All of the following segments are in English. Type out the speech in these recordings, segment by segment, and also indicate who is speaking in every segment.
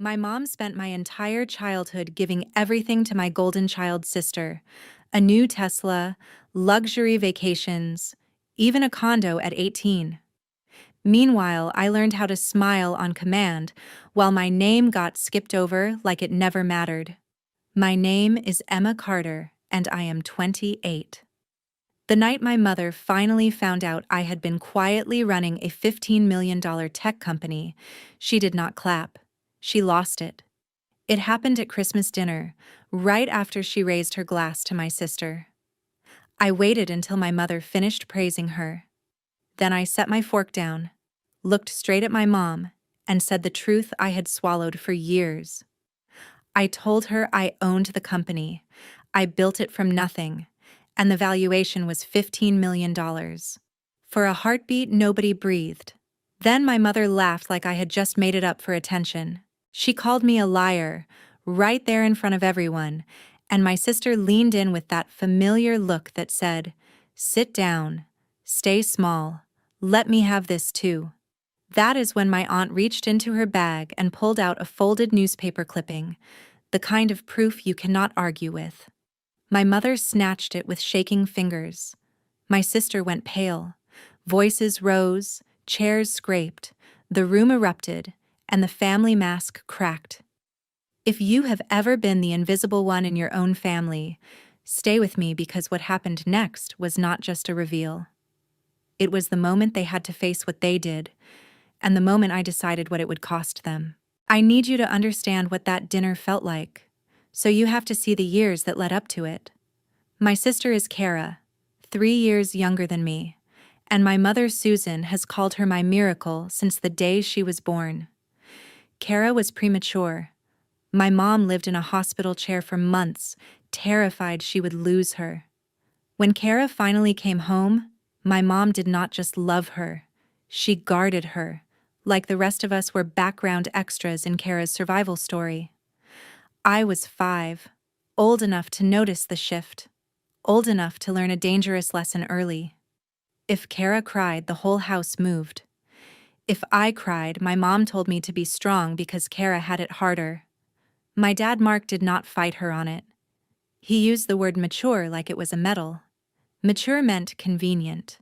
Speaker 1: My mom spent my entire childhood giving everything to my golden child sister: a new Tesla, luxury vacations, even a condo at 18. Meanwhile, I learned how to smile on command while my name got skipped over like it never mattered. My name is Emma Carter, and I am 28. The night my mother finally found out I had been quietly running a $15 million tech company, she did not clap. She lost it. It happened at Christmas dinner, right after she raised her glass to my sister. I waited until my mother finished praising her. Then I set my fork down, looked straight at my mom, and said the truth I had swallowed for years. I told her I owned the company. I built it from nothing, and the valuation was $15 million. For a heartbeat, nobody breathed. Then my mother laughed like I had just made it up for attention. She called me a liar, right there in front of everyone, and my sister leaned in with that familiar look that said, "Sit down, stay small, let me have this too." That is when my aunt reached into her bag and pulled out a folded newspaper clipping, the kind of proof you cannot argue with. My mother snatched it with shaking fingers. My sister went pale. Voices rose, chairs scraped, the room erupted, and the family mask cracked. If you have ever been the invisible one in your own family, stay with me, because what happened next was not just a reveal. It was the moment they had to face what they did, and the moment I decided what it would cost them. I need you to understand what that dinner felt like, so you have to see the years that led up to it. My sister is Kara, 3 years younger than me, and my mother, Susan, has called her my miracle since the day she was born. Kara was premature. My mom lived in a hospital chair for months, terrified she would lose her. When Kara finally came home, my mom did not just love her, she guarded her, like the rest of us were background extras in Kara's survival story. I was 5, old enough to notice the shift, old enough to learn a dangerous lesson early. If Kara cried, the whole house moved. If I cried, my mom told me to be strong because Kara had it harder. My dad, Mark, did not fight her on it. He used the word mature like it was a medal. Mature meant convenient.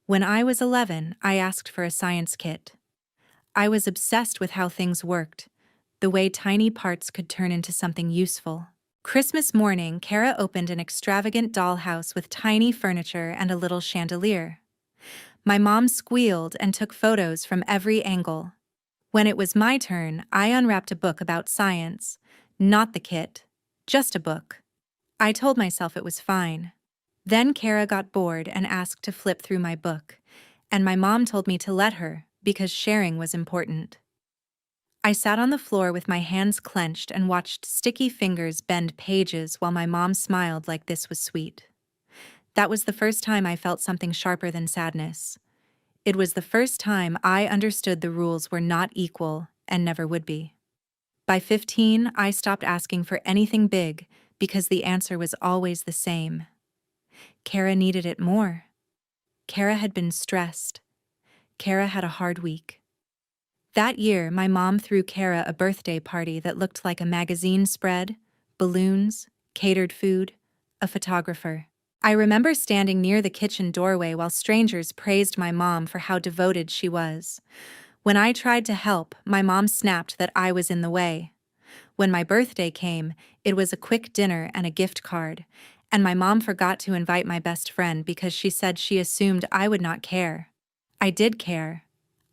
Speaker 1: When I was 11, I asked for a science kit. I was obsessed with how things worked, the way tiny parts could turn into something useful. Christmas morning, Kara opened an extravagant dollhouse with tiny furniture and a little chandelier. My mom squealed and took photos from every angle. When it was my turn, I unwrapped a book about science, not the kit, just a book. I told myself it was fine. Then Kara got bored and asked to flip through my book, and my mom told me to let her because sharing was important. I sat on the floor with my hands clenched and watched sticky fingers bend pages while my mom smiled like this was sweet. That was the first time I felt something sharper than sadness. It was the first time I understood the rules were not equal and never would be. By 15, I stopped asking for anything big because the answer was always the same. Kara needed it more. Kara had been stressed. Kara had a hard week. That year, my mom threw Kara a birthday party that looked like a magazine spread, balloons, catered food, a photographer. I remember standing near the kitchen doorway while strangers praised my mom for how devoted she was. When I tried to help, my mom snapped that I was in the way. When my birthday came, it was a quick dinner and a gift card, and my mom forgot to invite my best friend because she said she assumed I would not care. I did care.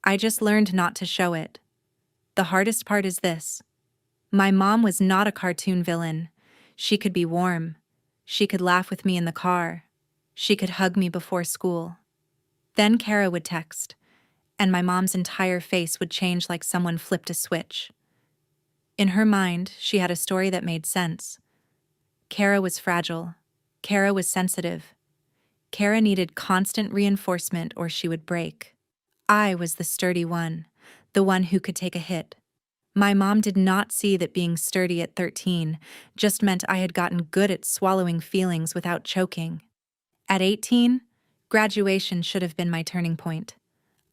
Speaker 1: I just learned not to show it. The hardest part is this: my mom was not a cartoon villain. She could be warm. She could laugh with me in the car. She could hug me before school. Then Kara would text, and my mom's entire face would change like someone flipped a switch. In her mind, she had a story that made sense. Kara was fragile. Kara was sensitive. Kara needed constant reinforcement or she would break. I was the sturdy one, the one who could take a hit. My mom did not see that being sturdy at 13 just meant I had gotten good at swallowing feelings without choking. At 18, graduation should have been my turning point.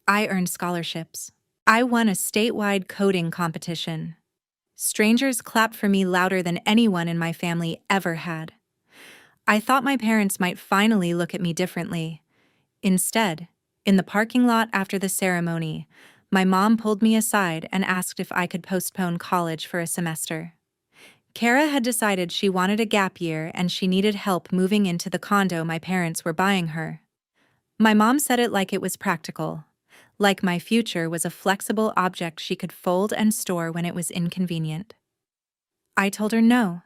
Speaker 1: I earned scholarships. I won a statewide coding competition. Strangers clapped for me louder than anyone in my family ever had. I thought my parents might finally look at me differently. Instead, in the parking lot after the ceremony, my mom pulled me aside and asked if I could postpone college for a semester. Kara had decided she wanted a gap year and she needed help moving into the condo my parents were buying her. My mom said it like it was practical, like my future was a flexible object she could fold and store when it was inconvenient. I told her no.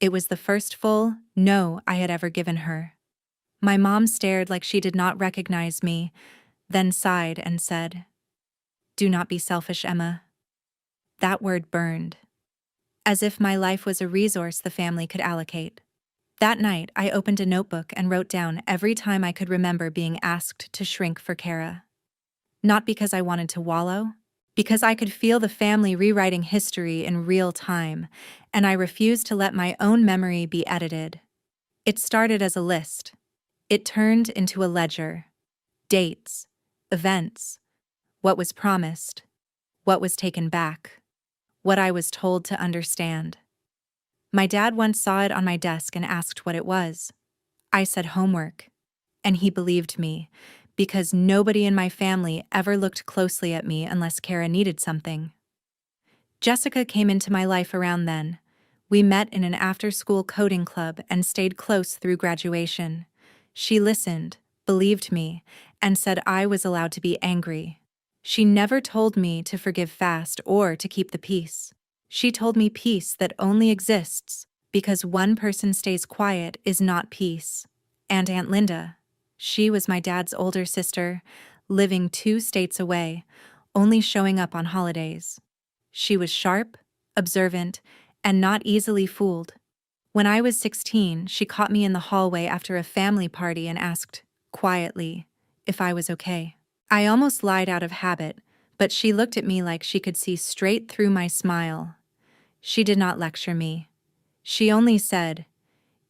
Speaker 1: It was the first full no I had ever given her. My mom stared like she did not recognize me, then sighed and said, "Do not be selfish, Emma." That word burned. As if my life was a resource the family could allocate. That night, I opened a notebook and wrote down every time I could remember being asked to shrink for Kara. Not because I wanted to wallow, because I could feel the family rewriting history in real time, and I refused to let my own memory be edited. It started as a list. It turned into a ledger. Dates, events, what was promised, what was taken back, what I was told to understand. My dad once saw it on my desk and asked what it was. I said homework, and he believed me, because nobody in my family ever looked closely at me unless Kara needed something. Jessica came into my life around then. We met in an after-school coding club and stayed close through graduation. She listened, believed me, and said I was allowed to be angry. She never told me to forgive fast or to keep the peace. She told me peace that only exists because one person stays quiet is not peace. And Aunt Linda, she was my dad's older sister, living 2 states away, only showing up on holidays. She was sharp, observant, and not easily fooled. When I was 16, she caught me in the hallway after a family party and asked, quietly, if I was okay. I almost lied out of habit, but she looked at me like she could see straight through my smile. She did not lecture me. She only said,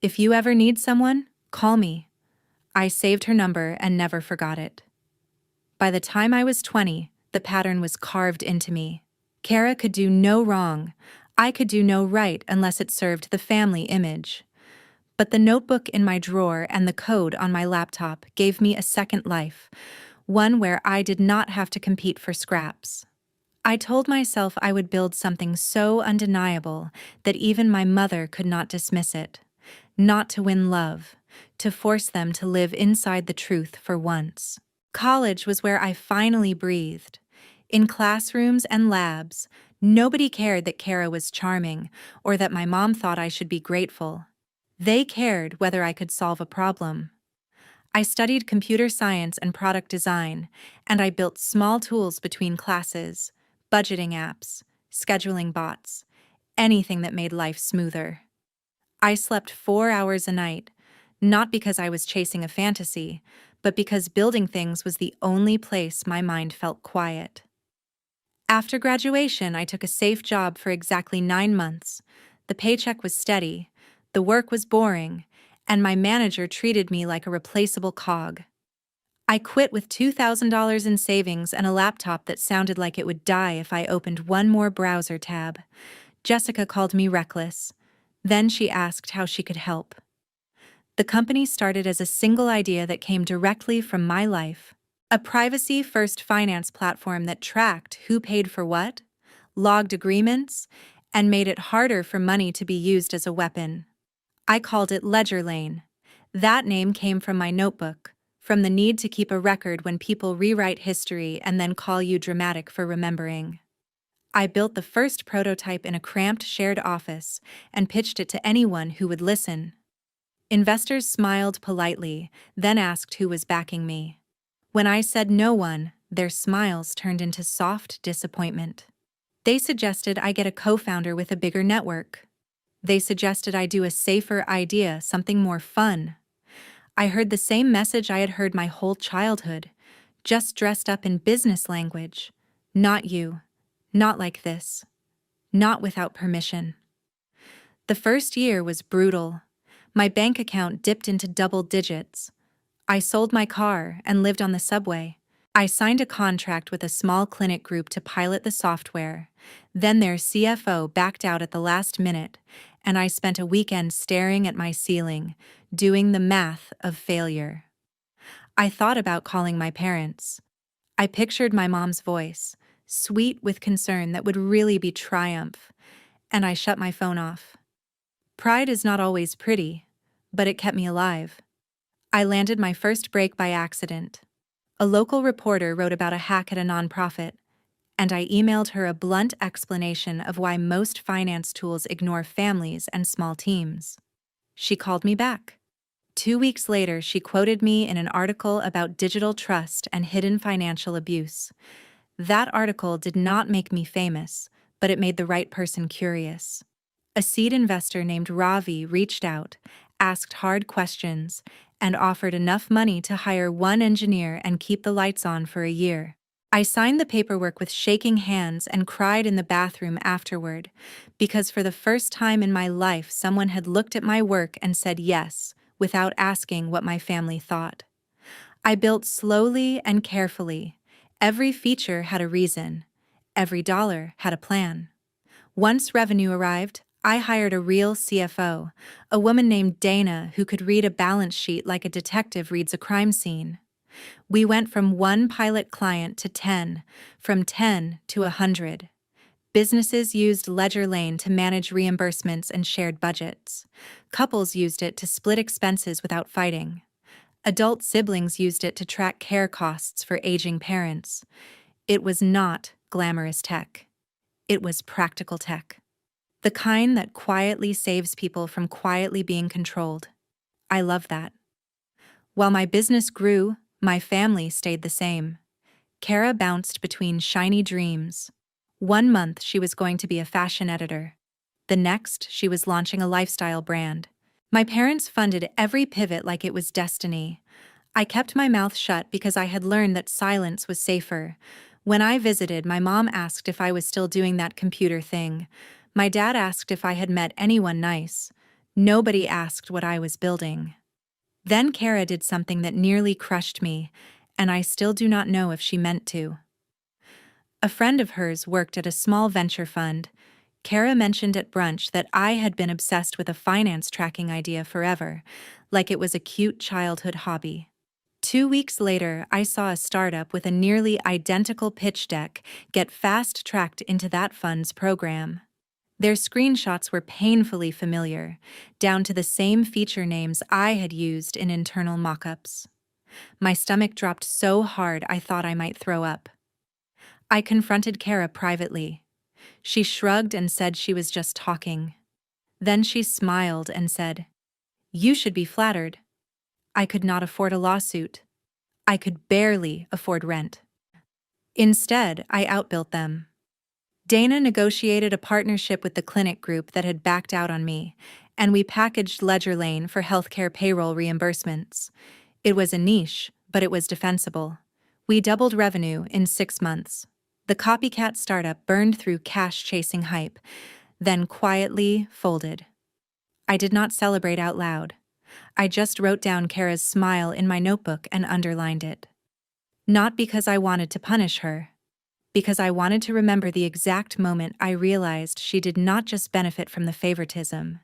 Speaker 1: "If you ever need someone, call me." I saved her number and never forgot it. By the time I was 20, the pattern was carved into me. Kara could do no wrong. I could do no right unless it served the family image. But the notebook in my drawer and the code on my laptop gave me a second life, one where I did not have to compete for scraps. I told myself I would build something so undeniable that even my mother could not dismiss it. Not to win love, to force them to live inside the truth for once. College was where I finally breathed. In classrooms and labs, nobody cared that Kara was charming or that my mom thought I should be grateful. They cared whether I could solve a problem. I studied computer science and product design, and I built small tools between classes, budgeting apps, scheduling bots, anything that made life smoother. I slept 4 hours a night, not because I was chasing a fantasy, but because building things was the only place my mind felt quiet. After graduation, I took a safe job for exactly 9 months. The paycheck was steady, the work was boring, and my manager treated me like a replaceable cog. I quit with $2,000 in savings and a laptop that sounded like it would die if I opened one more browser tab. Jessica called me reckless. Then she asked how she could help. The company started as a single idea that came directly from my life. A privacy-first finance platform that tracked who paid for what, logged agreements, and made it harder for money to be used as a weapon. I called it Ledger Lane. That name came from my notebook, from the need to keep a record when people rewrite history and then call you dramatic for remembering. I built the first prototype in a cramped shared office and pitched it to anyone who would listen. Investors smiled politely, then asked who was backing me. When I said no one, their smiles turned into soft disappointment. They suggested I get a co-founder with a bigger network. They suggested I do a safer idea, something more fun. I heard the same message I had heard my whole childhood, just dressed up in business language. Not you. Not like this. Not without permission. The first year was brutal. My bank account dipped into double digits. I sold my car and lived on the subway. I signed a contract with a small clinic group to pilot the software. Then their CFO backed out at the last minute, and I spent a weekend staring at my ceiling, doing the math of failure. I thought about calling my parents. I pictured my mom's voice, sweet with concern that would really be triumph, and I shut my phone off. Pride is not always pretty, but it kept me alive. I landed my first break by accident. A local reporter wrote about a hack at a nonprofit, and I emailed her a blunt explanation of why most finance tools ignore families and small teams. She called me back. 2 weeks later, she quoted me in an article about digital trust and hidden financial abuse. That article did not make me famous, but it made the right person curious. A seed investor named Ravi reached out, asked hard questions, and offered enough money to hire one engineer and keep the lights on for a year. I signed the paperwork with shaking hands and cried in the bathroom afterward, because for the first time in my life someone had looked at my work and said yes, without asking what my family thought. I built slowly and carefully. Every feature had a reason. Every dollar had a plan. Once revenue arrived, I hired a real CFO, a woman named Dana who could read a balance sheet like a detective reads a crime scene. We went from one pilot client to 10, from 10 to 100. Businesses used Ledger Lane to manage reimbursements and shared budgets. Couples used it to split expenses without fighting. Adult siblings used it to track care costs for aging parents. It was not glamorous tech. It was practical tech. The kind that quietly saves people from quietly being controlled. I love that. While my business grew, my family stayed the same. Kara bounced between shiny dreams. 1 month she was going to be a fashion editor. The next, she was launching a lifestyle brand. My parents funded every pivot like it was destiny. I kept my mouth shut because I had learned that silence was safer. When I visited, my mom asked if I was still doing that computer thing. My dad asked if I had met anyone nice. Nobody asked what I was building. Then Kara did something that nearly crushed me, and I still do not know if she meant to. A friend of hers worked at a small venture fund. Kara mentioned at brunch that I had been obsessed with a finance tracking idea forever, like it was a cute childhood hobby. 2 weeks later, I saw a startup with a nearly identical pitch deck get fast-tracked into that fund's program. Their screenshots were painfully familiar, down to the same feature names I had used in internal mock-ups. My stomach dropped so hard I thought I might throw up. I confronted Kara privately. She shrugged and said she was just talking. Then she smiled and said, "You should be flattered. I could not afford a lawsuit. I could barely afford rent." Instead, I outbuilt them. Dana negotiated a partnership with the clinic group that had backed out on me, and we packaged Ledger Lane for healthcare payroll reimbursements. It was a niche, but it was defensible. We doubled revenue in 6 months. The copycat startup burned through cash-chasing hype, then quietly folded. I did not celebrate out loud. I just wrote down Kara's smile in my notebook and underlined it. Not because I wanted to punish her, because I wanted to remember the exact moment I realized she did not just benefit from the favoritism.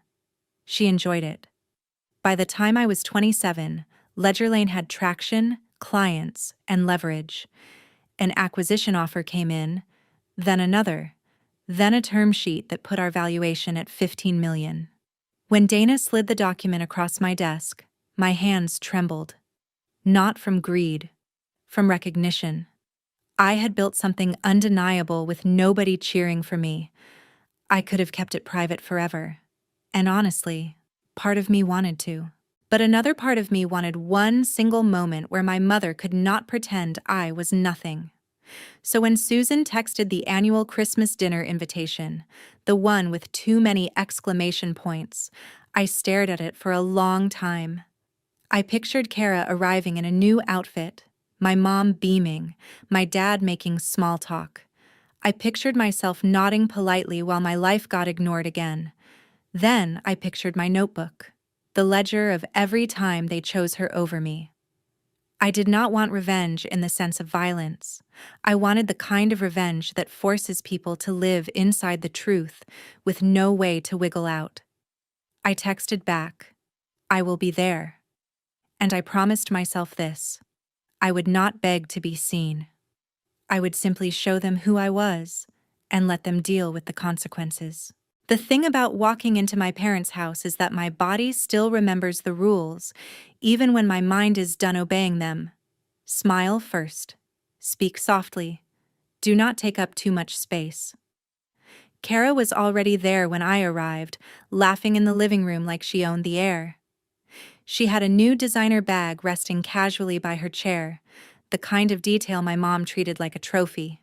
Speaker 1: She enjoyed it. By the time I was 27, Ledger Lane had traction, clients, and leverage. An acquisition offer came in, then another, then a term sheet that put our valuation at $15 million. When Dana slid the document across my desk, my hands trembled. Not from greed, from recognition. I had built something undeniable with nobody cheering for me. I could have kept it private forever. And honestly, part of me wanted to. But another part of me wanted one single moment where my mother could not pretend I was nothing. So when Susan texted the annual Christmas dinner invitation, the one with too many exclamation points, I stared at it for a long time. I pictured Kara arriving in a new outfit, my mom beaming, my dad making small talk. I pictured myself nodding politely while my life got ignored again. Then I pictured my notebook, the ledger of every time they chose her over me. I did not want revenge in the sense of violence. I wanted the kind of revenge that forces people to live inside the truth with no way to wiggle out. I texted back, "I will be there." And I promised myself this: I would not beg to be seen. I would simply show them who I was and let them deal with the consequences. The thing about walking into my parents' house is that my body still remembers the rules, even when my mind is done obeying them. Smile first. Speak softly. Do not take up too much space. Kara was already there when I arrived, laughing in the living room like she owned the air. She had a new designer bag resting casually by her chair, the kind of detail my mom treated like a trophy.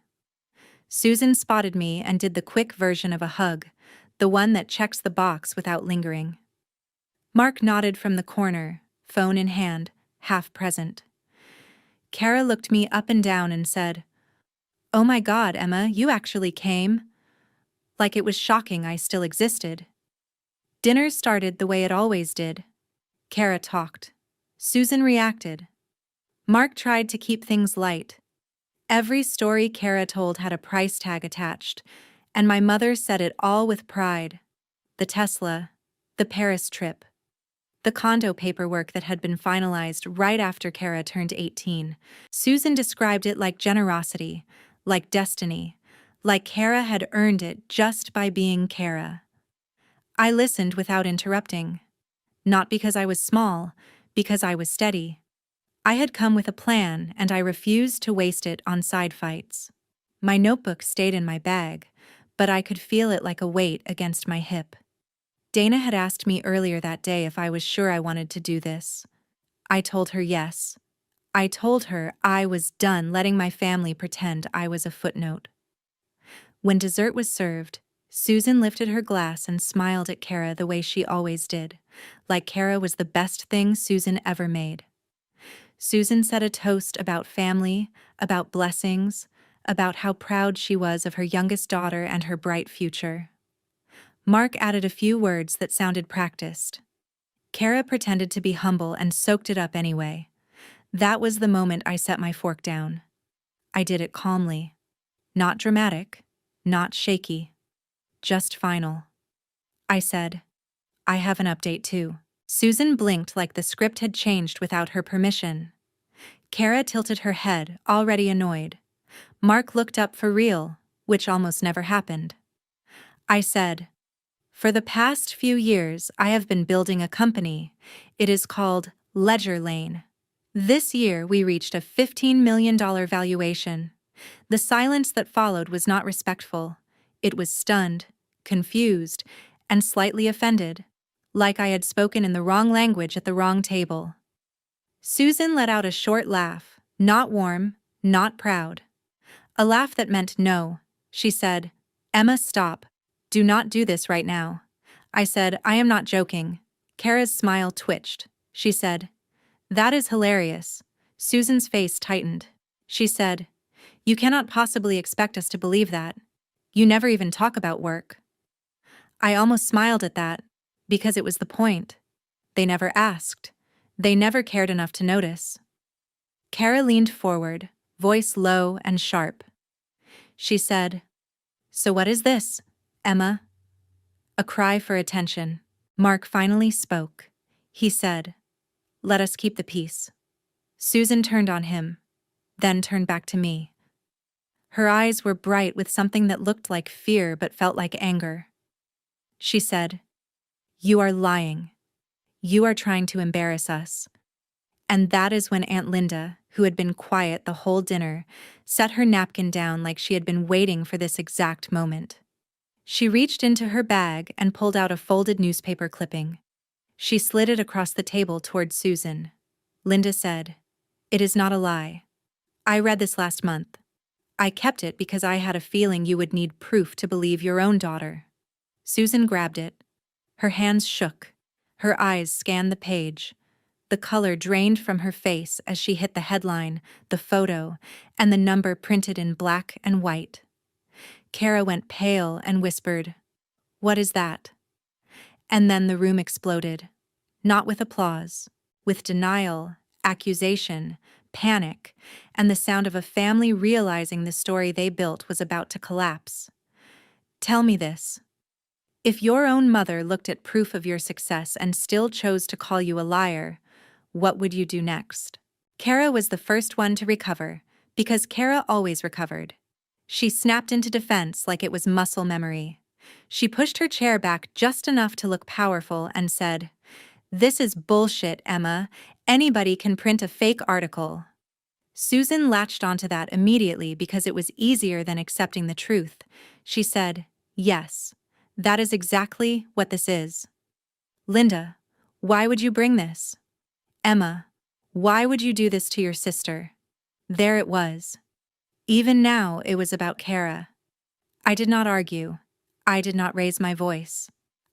Speaker 1: Susan spotted me and did the quick version of a hug, the one that checks the box without lingering. Mark nodded from the corner, phone in hand, half present. Kara looked me up and down and said, "Oh my God, Emma, you actually came?" Like it was shocking I still existed. Dinner started the way it always did. Kara talked. Susan reacted. Mark tried to keep things light. Every story Kara told had a price tag attached, and my mother said it all with pride. The Tesla, the Paris trip, the condo paperwork that had been finalized right after Kara turned 18. Susan described it like generosity, like destiny, like Kara had earned it just by being Kara. I listened without interrupting. Not because I was small, because I was steady. I had come with a plan, and I refused to waste it on side fights. My notebook stayed in my bag, but I could feel it like a weight against my hip. Dana had asked me earlier that day if I was sure I wanted to do this. I told her yes. I told her I was done letting my family pretend I was a footnote. When dessert was served, Susan lifted her glass and smiled at Kara the way she always did, like Kara was the best thing Susan ever made. Susan said a toast about family, about blessings, about how proud she was of her youngest daughter and her bright future. Mark added a few words that sounded practiced. Kara pretended to be humble and soaked it up anyway. That was the moment I set my fork down. I did it calmly. Not dramatic, not shaky. Just final. I said, "I have an update too." Susan blinked like the script had changed without her permission. Kara tilted her head, already annoyed. Mark looked up for real, which almost never happened. I said, "For the past few years, I have been building a company. It is called Ledger Lane. This year, we reached a $15 million valuation. The silence that followed was not respectful. It was stunned, confused, and slightly offended, like I had spoken in the wrong language at the wrong table. Susan let out a short laugh, not warm, not proud. A laugh that meant no. She said, "Emma, stop. Do not do this right now." I said, "I am not joking." Kara's smile twitched. She said, "That is hilarious." Susan's face tightened. She said, "You cannot possibly expect us to believe that. You never even talk about work." I almost smiled at that, because it was the point. They never asked. They never cared enough to notice. Kara leaned forward, voice low and sharp. She said, "So what is this, Emma?" A cry for attention. Mark finally spoke. He said, "Let us keep the peace." Susan turned on him, then turned back to me. Her eyes were bright with something that looked like fear but felt like anger. She said, "You are lying. You are trying to embarrass us." And that is when Aunt Linda, who had been quiet the whole dinner, set her napkin down like she had been waiting for this exact moment. She reached into her bag and pulled out a folded newspaper clipping. She slid it across the table toward Susan. Linda said, "It is not a lie. I read this last month. I kept it because I had a feeling you would need proof to believe your own daughter." Susan grabbed it. Her hands shook. Her eyes scanned the page. The color drained from her face as she hit the headline, the photo, and the number printed in black and white. Kara went pale and whispered, "What is that?" And then the room exploded. Not with applause, with denial, accusation, panic, and the sound of a family realizing the story they built was about to collapse. Tell me this. If your own mother looked at proof of your success and still chose to call you a liar, what would you do next? Kara was the first one to recover, because Kara always recovered. She snapped into defense like it was muscle memory. She pushed her chair back just enough to look powerful and said, "This is bullshit, Emma. Anybody can print a fake article." Susan latched onto that immediately because it was easier than accepting the truth. She said, "Yes, that is exactly what this is." "Linda, why would you bring this?" "Emma, why would you do this to your sister?" There it was. Even now, it was about Kara. I did not argue. I did not raise my voice.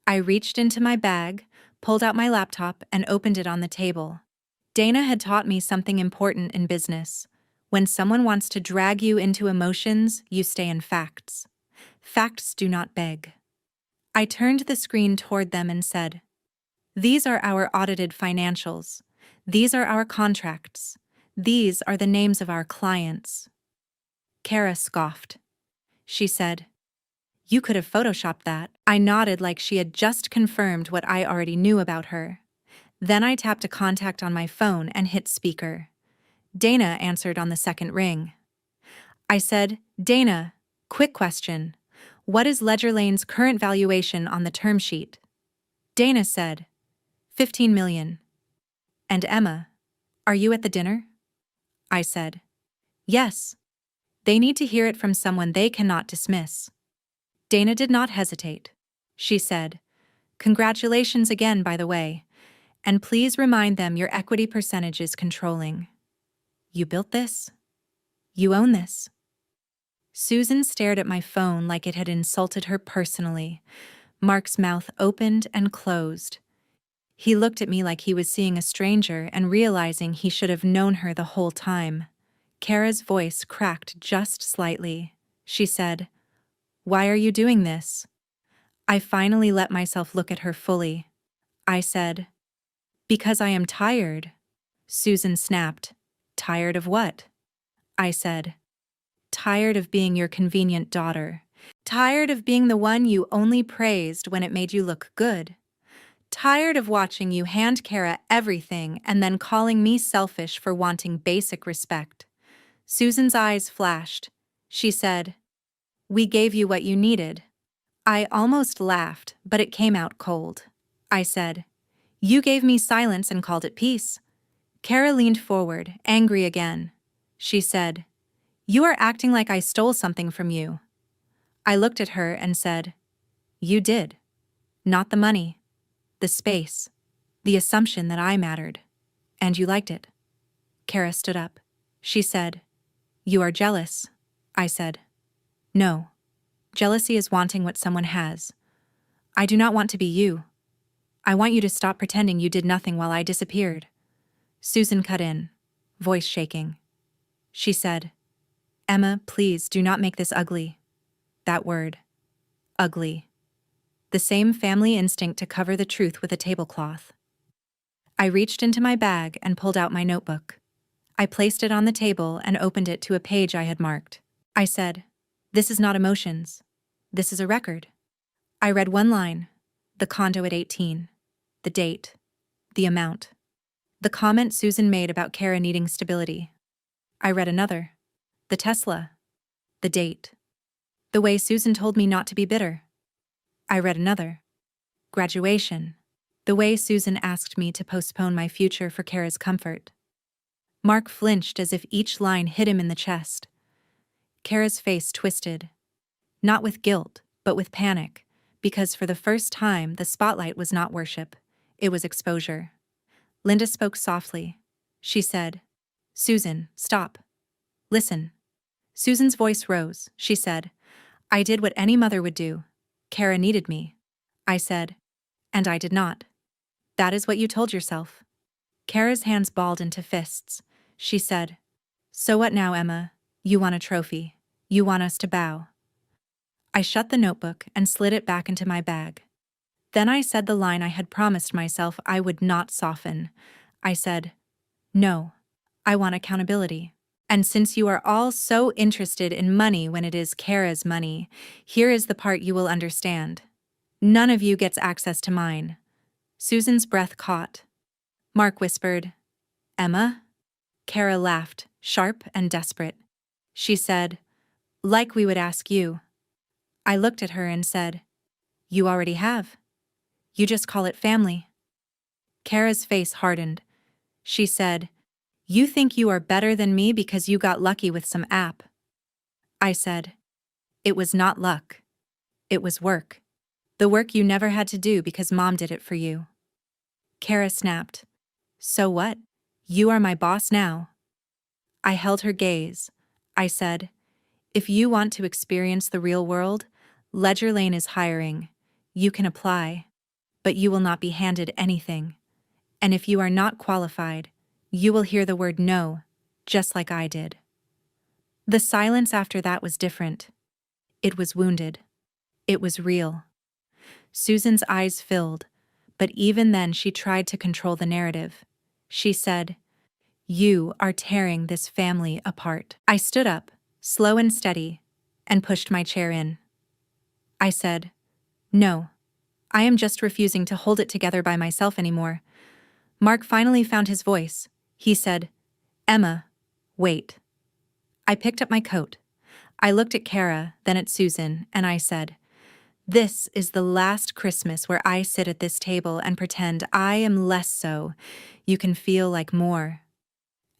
Speaker 1: I reached into my bag, pulled out my laptop, and opened it on the table. Dana had taught me something important in business. When someone wants to drag you into emotions, you stay in facts. Facts do not beg. I turned the screen toward them and said, "These are our audited financials. These are our contracts. These are the names of our clients." Kara scoffed. She said, "You could have photoshopped that." I nodded like she had just confirmed what I already knew about her. Then I tapped a contact on my phone and hit speaker. Dana answered on the second ring. I said, "Dana, quick question. What is Ledger Lane's current valuation on the term sheet?" Dana said, 15 million. "And Emma, are you at the dinner?" I said, "Yes. They need to hear it from someone they cannot dismiss." Dana did not hesitate. She said, "Congratulations again, by the way. And please remind them your equity percentage is controlling. You built this? You own this." Susan stared at my phone like it had insulted her personally. Mark's mouth opened and closed. He looked at me like he was seeing a stranger and realizing he should have known her the whole time. Kara's voice cracked just slightly. She said, "Why are you doing this?" I finally let myself look at her fully. I said, "Because I am tired." Susan snapped. "Tired of what?" I said, "Tired of being your convenient daughter. Tired of being the one you only praised when it made you look good. Tired of watching you hand Kara everything and then calling me selfish for wanting basic respect." Susan's eyes flashed. She said, "We gave you what you needed." I almost laughed, but it came out cold. I said, "You gave me silence and called it peace." Kara leaned forward, angry again. She said, "You are acting like I stole something from you." I looked at her and said, "You did. Not the money. The space. The assumption that I mattered. And you liked it." Kara stood up. She said, "You are jealous." I said, "No. Jealousy is wanting what someone has. I do not want to be you. I want you to stop pretending you did nothing while I disappeared." Susan cut in, voice shaking. She said, "Emma, please do not make this ugly." That word. Ugly. The same family instinct to cover the truth with a tablecloth. I reached into my bag and pulled out my notebook. I placed it on the table and opened it to a page I had marked. I said, "This is not emotions. This is a record." I read one line, the condo at 18, the date, the amount, the comment Susan made about Kara needing stability. I read another, the Tesla, the date, the way Susan told me not to be bitter. I read another, graduation, the way Susan asked me to postpone my future for Kara's comfort. Mark flinched as if each line hit him in the chest. Kara's face twisted, not with guilt, but with panic, because for the first time the spotlight was not worship, it was exposure. Linda spoke softly. She said, "Susan, stop. Listen." Susan's voice rose. She said, "I did what any mother would do. Kara needed me." I said, "And I did not." "That is what you told yourself." Kara's hands balled into fists. She said, "So what now, Emma? You want a trophy. You want us to bow." I shut the notebook and slid it back into my bag. Then I said the line I had promised myself I would not soften. I said, "No, I want accountability. And since you are all so interested in money when it is Kara's money, here is the part you will understand. None of you gets access to mine. Susan's breath caught. Mark whispered, Emma? Kara laughed, sharp and desperate. She said, like we would ask you. I looked at her and said, you already have. You just call it family. Kara's face hardened. She said, you think you are better than me because you got lucky with some app. I said, it was not luck. It was work. The work you never had to do because Mom did it for you. Kara snapped. So what? You are my boss now. I held her gaze. I said, if you want to experience the real world, Ledger Lane is hiring. You can apply, but you will not be handed anything. And if you are not qualified, you will hear the word no, just like I did. The silence after that was different. It was wounded. It was real. Susan's eyes filled, but even then she tried to control the narrative. She said, you are tearing this family apart. I stood up, slow and steady, and pushed my chair in. I said, no, I am just refusing to hold it together by myself anymore. Mark finally found his voice. He said, Emma, wait. I picked up my coat. I looked at Kara, then at Susan, and I said, this is the last Christmas where I sit at this table and pretend I am less so. You can feel like more.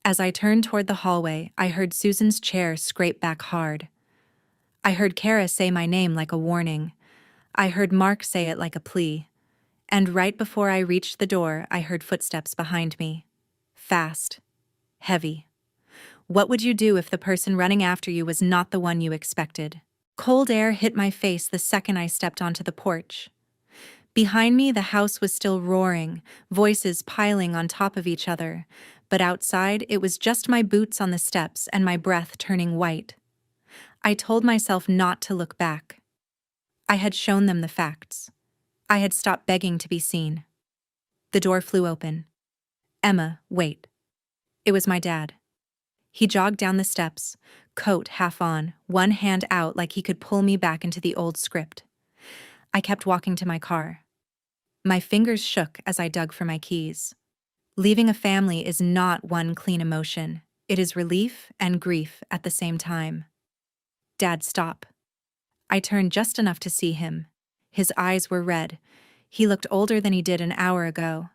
Speaker 1: As I turned toward the hallway, I heard Susan's chair scrape back hard. I heard Kara say my name like a warning. I heard Mark say it like a plea. And right before I reached the door, I heard footsteps behind me. Fast. Heavy. What would you do if the person running after you was not the one you expected? Cold air hit my face the second I stepped onto the porch. Behind me, the house was still roaring, voices piling on top of each other, but outside, it was just my boots on the steps and my breath turning white. I told myself not to look back. I had shown them the facts. I had stopped begging to be seen. The door flew open. Emma, wait. It was my dad. He jogged down the steps, coat half on, one hand out like he could pull me back into the old script. I kept walking to my car. My fingers shook as I dug for my keys. Leaving a family is not one clean emotion. It is relief and grief at the same time. Dad, stop. I turned just enough to see him. His eyes were red. He looked older than he did an hour ago.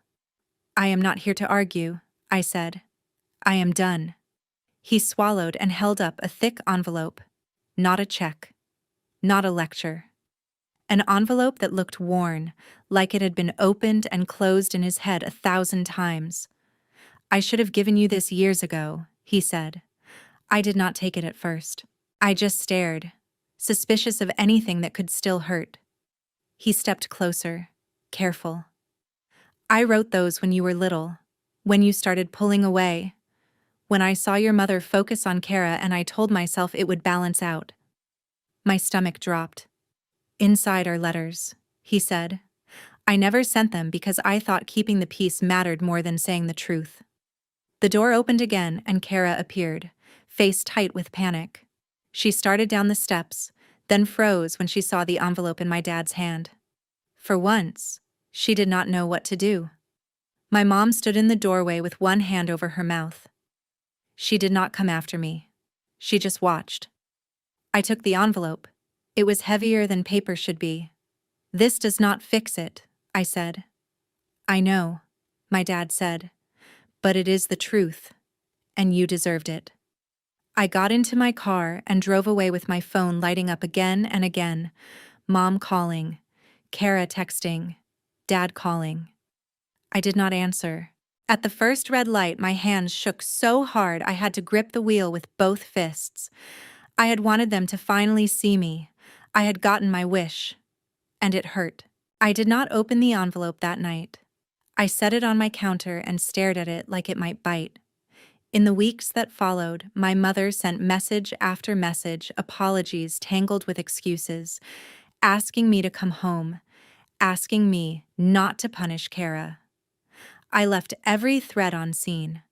Speaker 1: I am not here to argue, I said. I am done. He swallowed and held up a thick envelope. Not a check. Not a lecture. An envelope that looked worn, like it had been opened and closed in his head 1,000 times. I should have given you this years ago, he said. I did not take it at first. I just stared, suspicious of anything that could still hurt. He stepped closer, careful. I wrote those when you were little, when you started pulling away. When I saw your mother focus on Kara and I told myself it would balance out. My stomach dropped. Inside are letters, he said. I never sent them because I thought keeping the peace mattered more than saying the truth. The door opened again and Kara appeared, face tight with panic. She started down the steps, then froze when she saw the envelope in my dad's hand. For once, she did not know what to do. My mom stood in the doorway with one hand over her mouth. She did not come after me. She just watched. I took the envelope. It was heavier than paper should be. This does not fix it, I said. I know, my dad said, but it is the truth, and you deserved it. I got into my car and drove away with my phone lighting up again and again. Mom calling, Kara texting, Dad calling. I did not answer. At the first red light, my hands shook so hard I had to grip the wheel with both fists. I had wanted them to finally see me. I had gotten my wish. And it hurt. I did not open the envelope that night. I set it on my counter and stared at it like it might bite. In the weeks that followed, my mother sent message after message, apologies tangled with excuses, asking me to come home, asking me not to punish Kara. I left every thread on scene.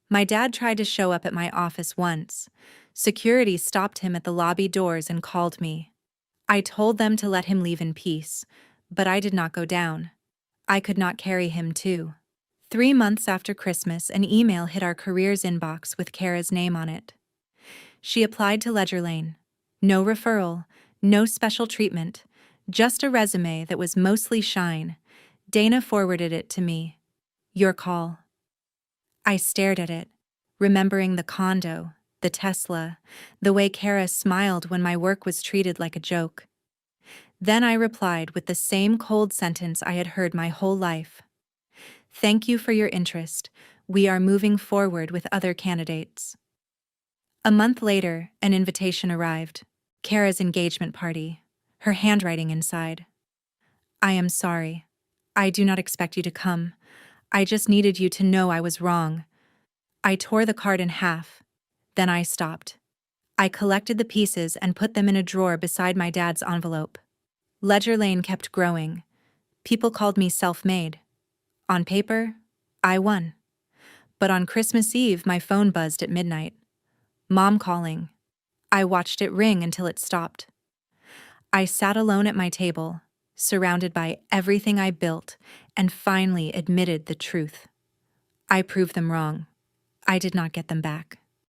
Speaker 1: My dad tried to show up at my office once. Security stopped him at the lobby doors and called me. I told them to let him leave in peace, but I did not go down. I could not carry him too. 3 months after Christmas, an email hit our careers inbox with Kara's name on it. She applied to Ledger Lane. No referral, no special treatment, just a resume that was mostly shine. Dana forwarded it to me. Your call. I stared at it, remembering the condo, the Tesla, the way Kara smiled when my work was treated like a joke. Then I replied with the same cold sentence I had heard my whole life. Thank you for your interest. We are moving forward with other candidates. A month later, an invitation arrived. Kara's engagement party. Her handwriting inside. I am sorry. I do not expect you to come. I just needed you to know I was wrong. I tore the card in half. Then I stopped. I collected the pieces and put them in a drawer beside my dad's envelope. Ledger Lane kept growing. People called me self-made. On paper, I won. But on Christmas Eve, my phone buzzed at midnight. Mom calling. I watched it ring until it stopped. I sat alone at my table, surrounded by everything I built, and finally admitted the truth. I proved them wrong. I did not get them back.